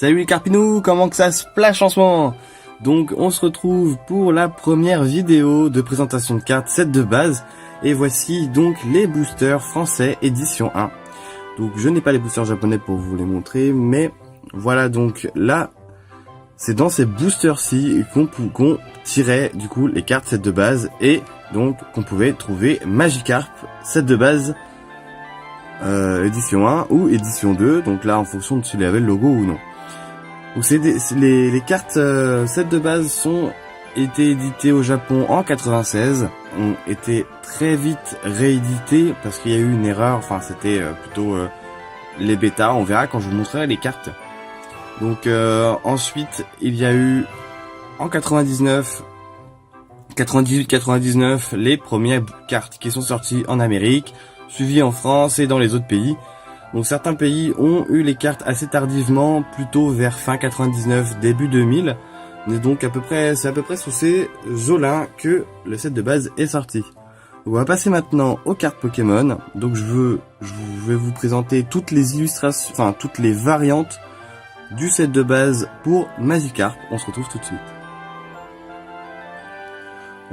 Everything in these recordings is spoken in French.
Salut les Carpinous, comment que ça se splash en ce moment? Donc on se retrouve pour la première vidéo de présentation de cartes 7 de base. Et voici donc les boosters français édition 1. Donc je n'ai pas les boosters japonais pour vous les montrer, mais voilà, donc là c'est dans ces boosters-ci qu'on tirait du coup les cartes 7 de base. Et donc qu'on pouvait trouver Magikarp 7 de base édition 1 ou édition 2, donc là en fonction de s'il avait le logo ou non. Donc les cartes 7 de base sont été éditées au Japon en 96, ont été très vite rééditées parce qu'il y a eu une erreur, enfin c'était plutôt les bêtas, on verra quand je vous montrerai les cartes. Donc ensuite il y a eu en 98-99 les premières cartes qui sont sorties en Amérique, suivies en France et dans les autres pays. Donc certains pays ont eu les cartes assez tardivement, plutôt vers fin 99, début 2000. Et donc c'est à peu près sous ces eaux-là que le set de base est sorti. On va passer maintenant aux cartes Pokémon. Donc je vais vous présenter toutes les illustrations, enfin toutes les variantes du set de base pour Magikarp. On se retrouve tout de suite.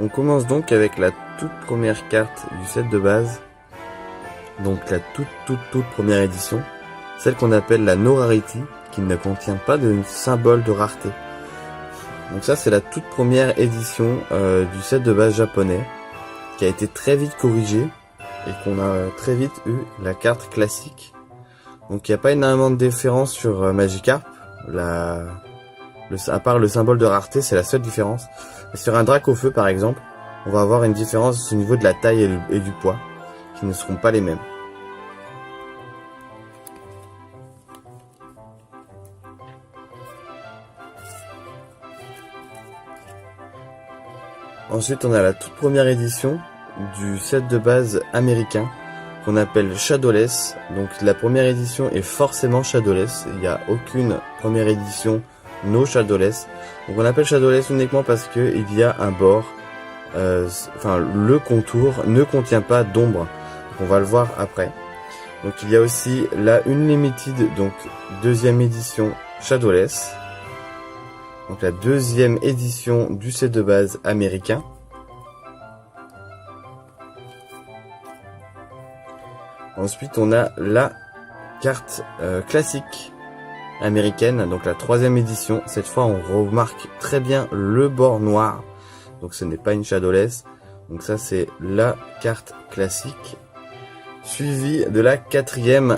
On commence donc avec la toute première carte du set de base. Donc la toute première édition, celle qu'on appelle la No Rarity, qui ne contient pas de symbole de rareté. Donc ça c'est la toute première édition du set de base japonais, qui a été très vite corrigée et qu'on a très vite eu la carte classique. Donc il n'y a pas énormément de différence sur Magikarp, à part le symbole de rareté, c'est la seule différence. Et sur un Dracofeu par exemple, on va avoir une différence au niveau de la taille et du poids, qui ne seront pas les mêmes. Ensuite, on a la toute première édition du set de base américain qu'on appelle Shadowless. Donc la première édition est forcément Shadowless. Il n'y a aucune première édition no Shadowless. Donc on appelle Shadowless uniquement parce que il y a un bord. Le contour ne contient pas d'ombre. On va le voir après. Donc il y a aussi la Unlimited, donc deuxième édition Shadowless. Donc la deuxième édition du set de base américain. Ensuite on a la carte classique américaine, donc la troisième édition. Cette fois on remarque très bien le bord noir. Donc ce n'est pas une Shadowless. Donc ça c'est la carte classique. Suivi de la quatrième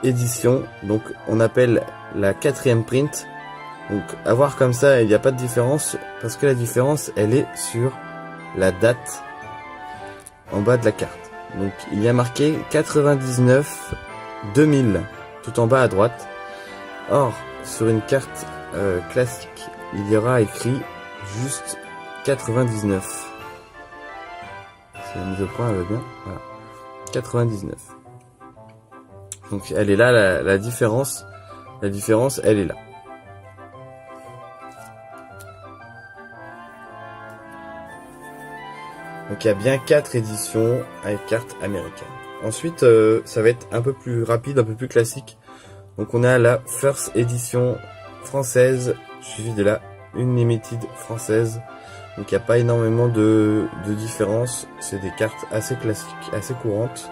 édition. Donc on appelle la quatrième print. Donc à voir comme ça, il n'y a pas de différence, parce que la différence elle est sur la date en bas de la carte. Donc il y a marqué 99 2000 tout en bas à droite. Or sur une carte classique, il y aura écrit juste 99. Si la mise au point elle va bien, voilà. 99. Donc elle est là, la différence. La différence elle est là. Donc il y a bien 4 éditions avec carte américaine. Ensuite ça va être un peu plus rapide, un peu plus classique. Donc on a la First Edition française, suivie de la Unlimited française. Donc il n'y a pas énormément de différence. C'est des cartes assez classiques, assez courantes.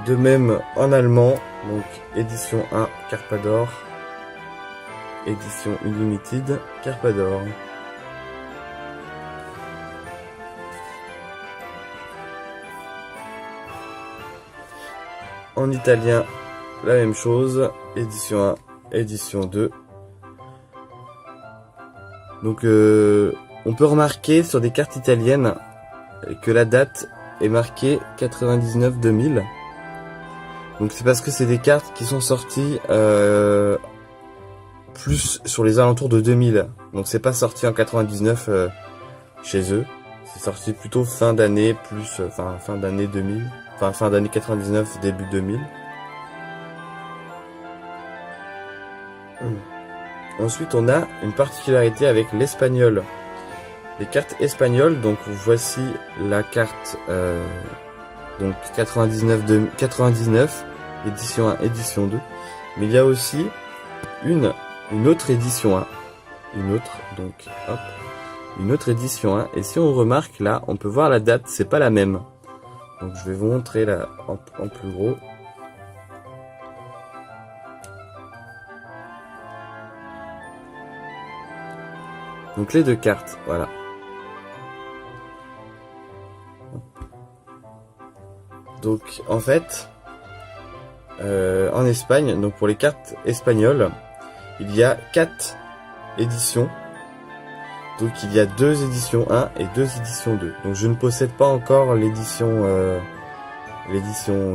De même en allemand, donc édition 1 Carpador, édition Unlimited Carpador. En italien, la même chose, édition 1, édition 2. Donc on peut remarquer sur des cartes italiennes que la date est marquée 99-2000. Donc c'est parce que c'est des cartes qui sont sorties plus sur les alentours de 2000. Donc c'est pas sorti en 99 chez eux. C'est sorti plutôt fin d'année, fin d'année 2000. Enfin, fin d'année 99, début 2000. Ensuite, on a une particularité avec l'espagnol. Les cartes espagnoles, donc voici la carte donc 99, édition 1, édition 2. Mais il y a aussi une autre édition 1. Une autre édition 1. Et si on remarque là, on peut voir la date, c'est pas la même. Donc je vais vous montrer là en plus gros. Donc les deux cartes, voilà. Donc en fait, en Espagne, donc pour les cartes espagnoles, il y a 4 éditions. Donc il y a 2 éditions 1 et 2 éditions 2. Donc je ne possède pas encore l'édition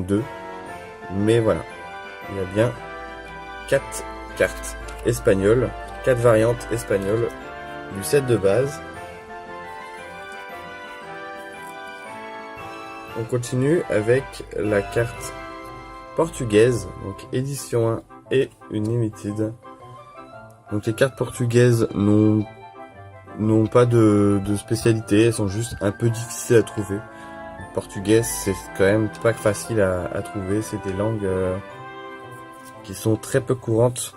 2. Mais voilà, il y a bien 4 cartes espagnoles, 4 variantes espagnoles du set de base. On continue avec la carte portugaise, donc édition 1 et une limited. Donc les cartes portugaises n'ont pas de spécialité, elles sont juste un peu difficiles à trouver. Le portugais, c'est quand même pas facile à trouver, c'est des langues qui sont très peu courantes.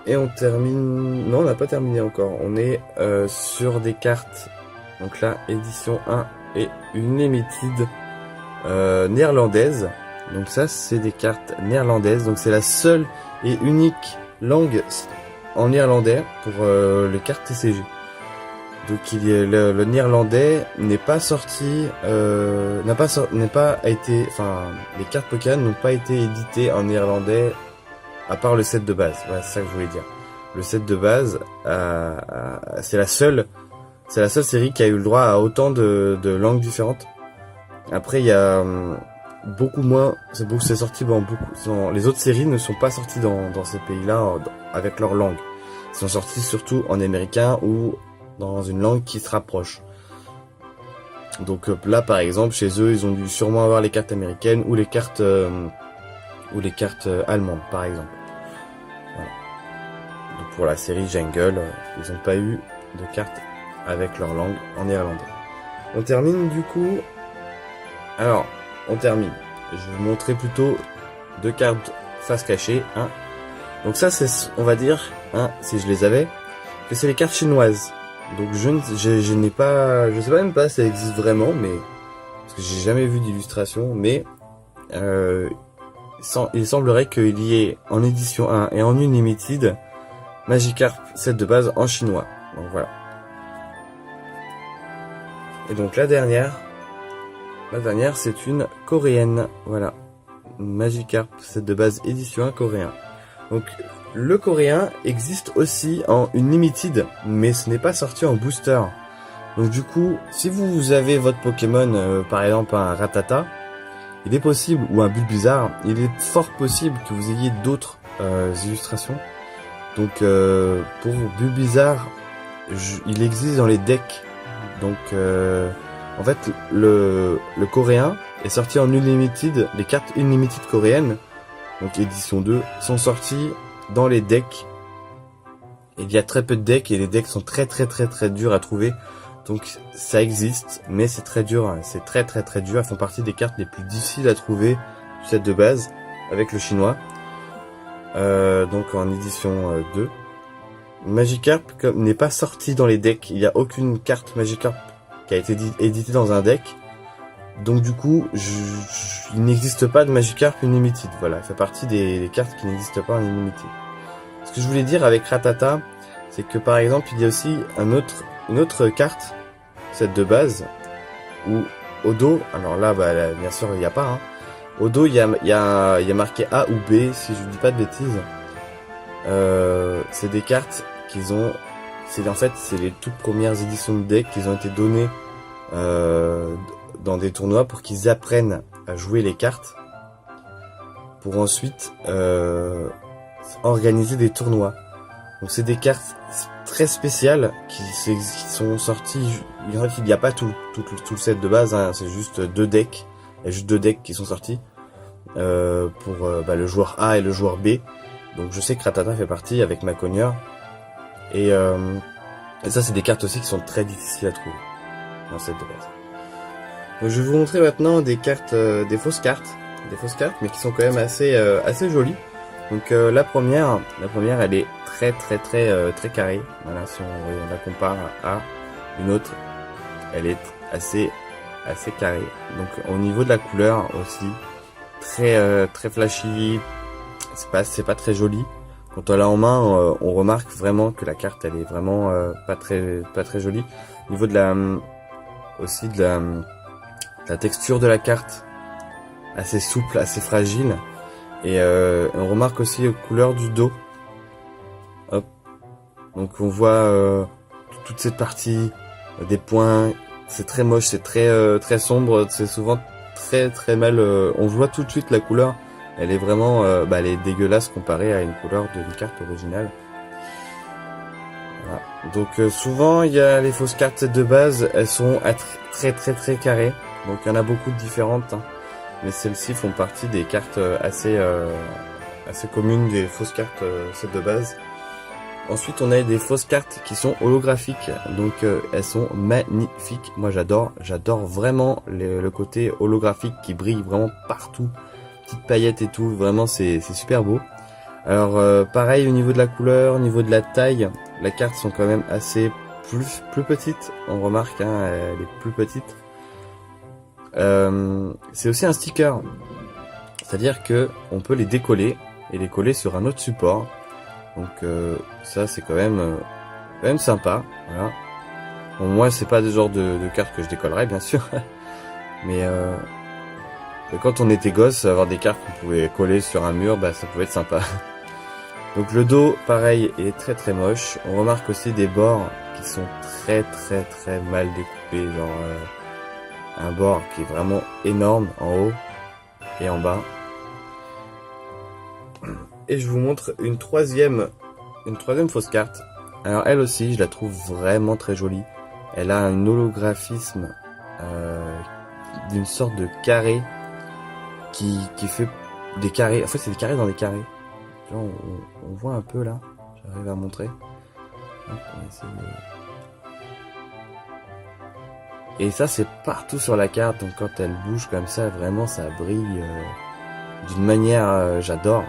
Et on termine... Non, on n'a pas terminé encore. On est sur des cartes. Donc là, édition 1 et une limited néerlandaise. Donc ça, c'est des cartes néerlandaises. Donc c'est la seule et unique langue en néerlandais pour les cartes TCG. Donc le néerlandais n'est pas sorti, n'est pas été... Enfin, les cartes Pokémon n'ont pas été éditées en néerlandais à part le set de base. Voilà, c'est ça que je voulais dire. Le set de base, c'est la seule série qui a eu le droit à autant de langues différentes. Après, il y a beaucoup moins, c'est sorti dans beaucoup. Les autres séries ne sont pas sorties dans ces pays-là avec leur langue. Ils sont sortis surtout en américain ou dans une langue qui se rapproche. Donc là, par exemple, chez eux, ils ont dû sûrement avoir les cartes américaines ou les cartes allemandes, par exemple. Voilà. Donc pour la série Jungle, ils n'ont pas eu de cartes avec leur langue en néerlandais. On termine du coup. Alors, on termine. Je vais vous montrer plutôt 2 cartes face cachée. Hein. Donc ça, c'est, on va dire, hein, si je les avais, que c'est les cartes chinoises. Donc je n'ai pas, je sais pas même pas si ça existe vraiment, mais parce que j'ai jamais vu d'illustration, mais il semblerait qu'il y ait en édition 1 et en Unlimited Magikarp set de base en chinois. Donc voilà. Et donc la dernière c'est une coréenne. Voilà. Magikarp set de base édition 1 coréen. Donc le coréen existe aussi en Unlimited, mais ce n'est pas sorti en booster. Donc du coup, si vous avez votre Pokémon, par exemple un Rattata, il est possible, ou un Bulbizarre, il est fort possible que vous ayez d'autres illustrations. Donc pour Bulbizarre, il existe dans les decks. Donc en fait, le coréen est sorti en Unlimited. Les cartes Unlimited coréennes, donc édition 2, sont sorties dans les decks. Il y a très peu de decks et les decks sont très durs à trouver. Donc ça existe, mais c'est très dur, hein. C'est très dur. Elles font partie des cartes les plus difficiles à trouver du set de base avec le chinois. Donc en édition 2. Magikarp n'est pas sorti dans les decks. Il n'y a aucune carte Magikarp qui a été éditée dans un deck. Donc du coup, il n'existe pas de Magikarp Unlimited. Voilà, ça fait partie des cartes qui n'existent pas en Unlimited. Ce que je voulais dire avec Rattata, c'est que par exemple, il y a aussi une autre carte, cette de base, où au dos, alors là, bien sûr, il n'y a pas, hein. Au dos, il y a marqué A ou B, si je ne dis pas de bêtises. C'est des cartes qu'ils ont, c'est les toutes premières éditions de deck qui ont été données dans des tournois pour qu'ils apprennent à jouer les cartes, pour ensuite organiser des tournois. Donc c'est des cartes très spéciales qui sont sorties. Il n'y a pas tout le set de base, hein, c'est juste 2 decks. Il y a juste 2 decks qui sont sortis pour le joueur A et le joueur B. Donc je sais que Rattata fait partie avec Maconier. Et ça c'est des cartes aussi qui sont très difficiles à trouver dans le set de base. Donc je vais vous montrer maintenant des cartes, des fausses cartes, mais qui sont quand même assez jolies. Donc la première, elle est très carrée. Voilà, si on la compare à une autre, elle est assez carrée. Donc au niveau de la couleur aussi, très flashy. C'est pas très joli. Quand on l'a en main, on remarque vraiment que la carte, elle est vraiment pas très jolie. Au niveau de la texture de la carte, assez souple, assez fragile. Et on remarque aussi la couleur du dos. Hop. Donc on voit toute cette partie, des points. C'est très moche, c'est très sombre. C'est souvent très mal. On voit tout de suite la couleur. Elle est vraiment, elle est dégueulasse comparée à une couleur d'une carte originale. Voilà. Donc souvent il y a les fausses cartes de base, elles sont très carrées. Donc il y en a beaucoup de différentes, hein. Mais celles-ci font partie des cartes assez communes des fausses cartes set de base. Ensuite on a des fausses cartes qui sont holographiques, donc elles sont magnifiques. Moi j'adore vraiment le côté holographique qui brille vraiment partout. Petites paillettes et tout, vraiment c'est super beau. Alors pareil au niveau de la couleur, au niveau de la taille, les cartes sont quand même assez plus petites, on remarque, hein, elle est plus petite. C'est aussi un sticker, c'est-à-dire que on peut les décoller et les coller sur un autre support. Donc ça c'est quand même sympa, voilà. Bon, moi c'est pas le genre de cartes que je décollerais bien sûr, mais quand on était gosse, avoir des cartes qu'on pouvait coller sur un mur, ça pouvait être sympa. Donc le dos, pareil, est très moche. On remarque aussi des bords qui sont très mal découpés, genre un bord qui est vraiment énorme en haut et en bas. Et je vous montre une troisième fausse carte. Alors elle aussi, je la trouve vraiment très jolie. Elle a un holographisme d'une sorte de carré qui fait des carrés. En fait, c'est des carrés dans des carrés. Genre, on voit un peu là. J'arrive à montrer. Hop, on va essayer de... Et ça, c'est partout sur la carte. Donc quand elle bouge comme ça, vraiment, ça brille d'une manière. J'adore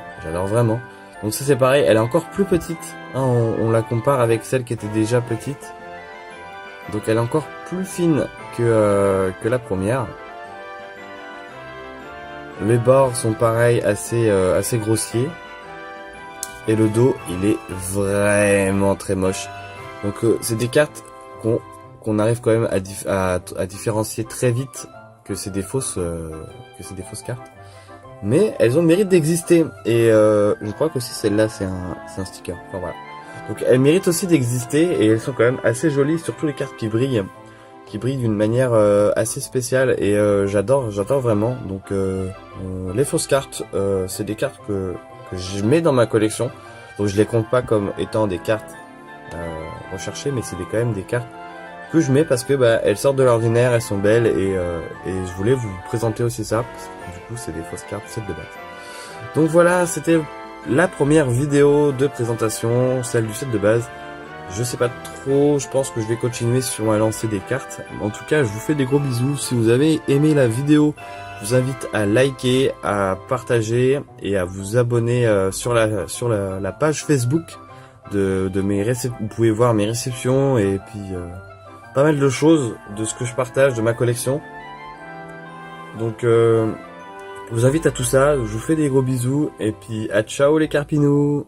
vraiment. Donc ça, c'est pareil. Elle est encore plus petite. Hein, on la compare avec celle qui était déjà petite. Donc elle est encore plus fine que la première. Les bords sont pareils, assez grossiers. Et le dos, il est vraiment très moche. Donc c'est des cartes qu'on arrive quand même à différencier très vite que c'est des fausses cartes. Mais elles ont le mérite d'exister. Et je crois qu'aussi celle-là c'est un sticker. Enfin voilà. Donc elles méritent aussi d'exister et elles sont quand même assez jolies, surtout les cartes qui brillent d'une manière assez spéciale et j'adore vraiment. Donc les fausses cartes, c'est des cartes que je mets dans ma collection. Donc je les compte pas comme étant des cartes recherchées, mais c'est quand même des cartes que je mets parce que elles sortent de l'ordinaire, elles sont belles et je voulais vous présenter aussi ça parce que du coup c'est des fausses cartes set de base. Donc voilà, c'était la première vidéo de présentation, celle du set de base. Je sais pas trop, je pense que je vais continuer à lancer des cartes. En tout cas, je vous fais des gros bisous. Si vous avez aimé la vidéo, je vous invite à liker, à partager et à vous abonner sur la page Facebook de mes réceptions. Vous pouvez voir mes réceptions et puis pas mal de choses de ce que je partage de ma collection. Donc je vous invite à tout ça. Je vous fais des gros bisous et puis à ciao les carpinous.